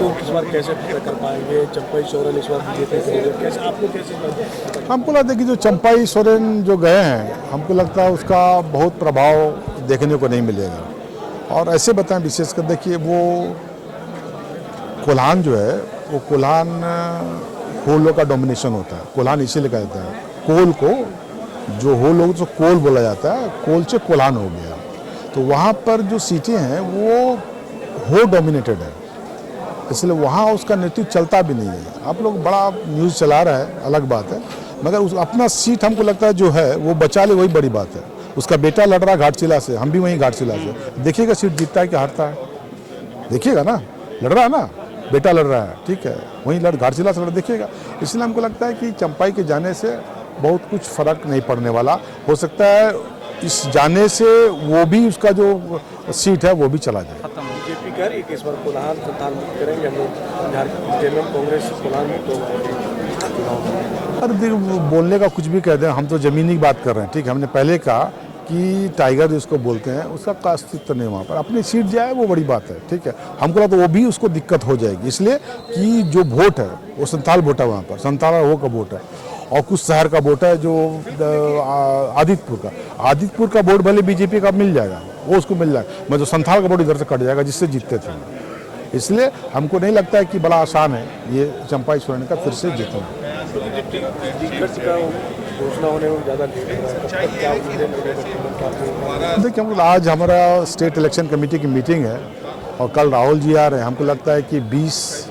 को इस बार कैसे कर पाएंगे? चंपाई सोरेन इस बार बीजेपी करेंगे, कैसे आपको कैसे? हमको लगता है कि जो चंपाई सोरेन जो गए हैं, हमको लगता है उसका बहुत प्रभाव देखने को नहीं मिलेगा। और ऐसे बताएं, विशेषकर देखिए वो कोल्हान जो है, वो कोल्हान होलों का डोमिनेशन होता है। कोल्हान इसीलिए कहता है, कोल को जो हो लोग जो कोल बोला जाता है, कोल से कोल्हान हो गया। तो वहाँ पर जो सीटें हैं वो हो डोमिनेटेड है, इसलिए वहाँ उसका नेतृत्व चलता भी नहीं है। आप लोग बड़ा न्यूज़ चला रहा है, अलग बात है, मगर उस अपना सीट हमको लगता है जो है वो बचा ले, वही बड़ी बात है। उसका बेटा लड़ रहा घाटशिला से, हम भी वहीं घाटशिला से, देखिएगा सीट जीतता है कि हारता है, देखिएगा ना। लड़ रहा है ना, बेटा लड़ रहा है, ठीक है, वहीं घाटशिला से लड़, देखिएगा। इसलिए हमको लगता है कि चंपाई के जाने से बहुत कुछ फर्क नहीं पड़ने वाला। हो सकता है इस जाने से वो भी उसका जो सीट है वो भी चला जाए। बीजेपी कर रही है कि इस बार कोल्हान संतान मुक्त करेंगे हम लोग, झारखंड कांग्रेस कोल्हान मुक्त होगा। अरे बोलने का कुछ भी कह दें, हम तो ज़मीनी बात कर रहे हैं, ठीक है। हमने पहले कहा कि टाइगर जिसको बोलते हैं उसका का अस्तित्व नहीं वहाँ पर, अपनी सीट जाए वो बड़ी बात है, ठीक है। हमको लगता है वो भी उसको दिक्कत हो जाएगी, इसलिए कि जो वोट है वो संथाल वोट है, वहाँ पर संथाल वो का वोट है, और कुछ शहर का वोट है जो आदित्यपुर का वोट भले बीजेपी का मिल जाएगा, वो उसको मिल जाएगा, मतलब संथाल का वोट इधर से कट जाएगा जिससे जीतते थे। इसलिए हमको नहीं लगता है कि बड़ा आसान है ये चंपाई सोरेन का फिर से जीतना। देखिए, हमको आज हमारा स्टेट इलेक्शन कमेटी की मीटिंग है और कल राहुल जी आ रहे हैं। हमको लगता है कि 20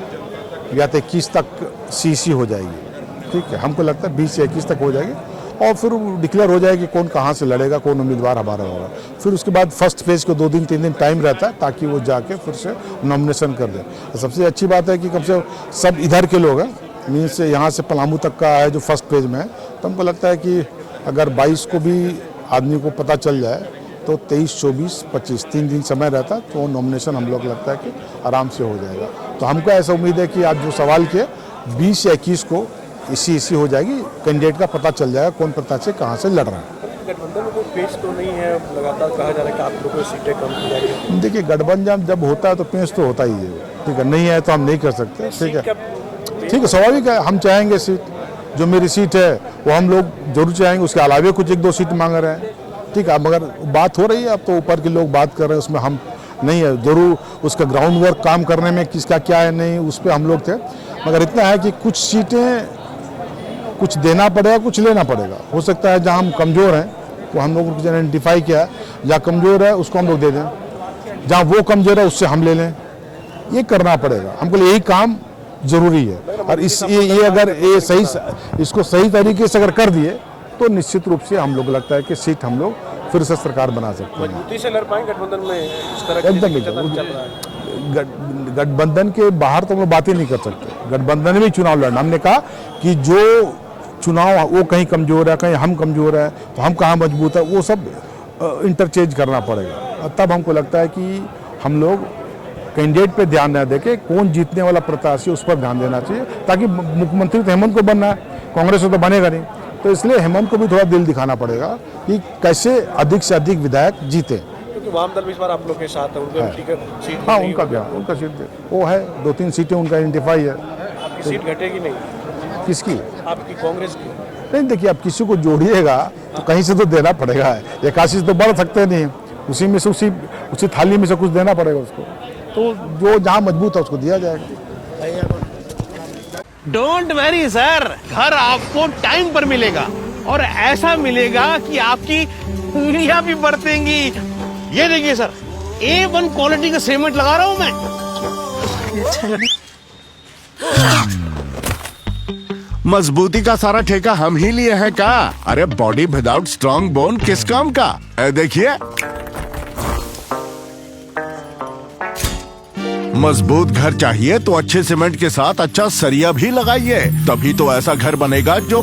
या 21 तक सीसी हो जाएगी, ठीक है। हमको लगता है 20 या 21 तक हो जाएगी और फिर डिक्लेयर हो जाएगी कौन कहाँ से लड़ेगा, कौन उम्मीदवार हमारा होगा। फिर उसके बाद फर्स्ट फेज को 2 दिन 3 दिन टाइम रहता है ताकि वो जाके फिर से नॉमिनेशन कर दे। सबसे अच्छी बात है कि कम से सब इधर के लोग हैं, मीन्स यहाँ से पलामू तक का है जो फर्स्ट पेज में है। तो हमको लगता है कि अगर 22 को भी आदमी को पता चल जाए तो 23, 24, 25 3 दिन समय रहता है, तो नॉमिनेशन हम लोग लगता है कि आराम से हो जाएगा। तो हमको ऐसा उम्मीद है कि आप जो सवाल किए 20 या 21 को इसी हो जाएगी, कैंडिडेट का पता चल जाएगा कौन प्रत्याशी कहाँ से लड़ रहा है। गठबंधन में कोई पेच तो नहीं है, लगातार कहा जा रहा है कि आप लोगों की सीटें कम की जा रही है। देखिए, गठबंधन जब होता है तो पेच तो होता ही है, ठीक है। नहीं है तो हम नहीं कर सकते, ठीक है, ठीक है, स्वाभाविक है। हम चाहेंगे सीट, जो मेरी सीट है वो हम लोग जरूर चाहेंगे, उसके अलावे कुछ 1-2 सीट मांग रहे हैं, ठीक है। मगर बात हो रही है, अब तो ऊपर के लोग बात कर रहे हैं, उसमें हम नहीं है। जरूर उसका ग्राउंड वर्क काम करने में किसका क्या है नहीं, उस पर हम लोग थे। मगर इतना है कि कुछ सीटें कुछ देना पड़ेगा, कुछ लेना पड़ेगा। हो सकता है जहाँ हम कमज़ोर हैं वो हम लोगों को आइडेंटिफाई किया, जहाँ कमज़ोर है उसको हम लोग दे दें, जहाँ वो कमज़ोर है उससे हम ले लें, ये करना पड़ेगा। हमको यही काम ज़रूरी है। और ये अगर ये सही, इसको सही तरीके से अगर कर दिए तो निश्चित रूप से हम लोग लगता है कि सीट हम लोग फिर से सरकार बना सकते हैं। मजबूती से लड़ पाएंगे गठबंधन में इस तरह एकदम। गठबंधन के बाहर तो हम लोग बात ही नहीं कर सकते, गठबंधन में चुनाव लड़ना। हमने कहा कि जो चुनाव वो कहीं कमज़ोर है, कहीं हम कमज़ोर है, तो हम कहाँ मजबूत है, वो सब इंटरचेंज करना पड़ेगा। तब हमको लगता है कि हम लोग कैंडिडेट पे ध्यान न देके कौन जीतने वाला प्रत्याशी उस पर ध्यान देना चाहिए, ताकि मुख्यमंत्री तो हेमंत को बनना है, कांग्रेस से तो बनेगा नहीं। तो इसलिए हेमंत को भी थोड़ा दिल दिखाना पड़ेगा कि कैसे अधिक से अधिक विधायक जीते। क्योंकि वाम दल इस बार आप लोग के साथ है, उनका सीट, हाँ उनका क्या, उनका सीट वो है, 2-3 सीटें उनका आइडेंटिफाई है। आपकी सीट घटेगी नहीं? किसकी? आपकी कांग्रेस की। नहीं, देखिए, आप किसी को जोड़िएगा तो कहीं से तो देना पड़ेगा, एक आशीष तो बढ़ सकते नहीं, उसी में से उसी थाली में से कुछ देना पड़ेगा उसको। तो जो जहाँ मजबूत है उसको दिया जाएगा। डोंट वरी सर, घर आपको टाइम पर मिलेगा और ऐसा मिलेगा कि आपकी उंगलियां भी बरतेंगी। ये देखिए सर, A1 क्वालिटी का सीमेंट लगा रहा हूं मैं। मजबूती का सारा ठेका हम ही लिए हैं का? अरे बॉडी विदाउट स्ट्रॉन्ग बोन किस काम का? देखिए, मजबूत घर चाहिए तो अच्छे सीमेंट के साथ अच्छा सरिया भी लगाइए, तभी तो ऐसा घर बनेगा जो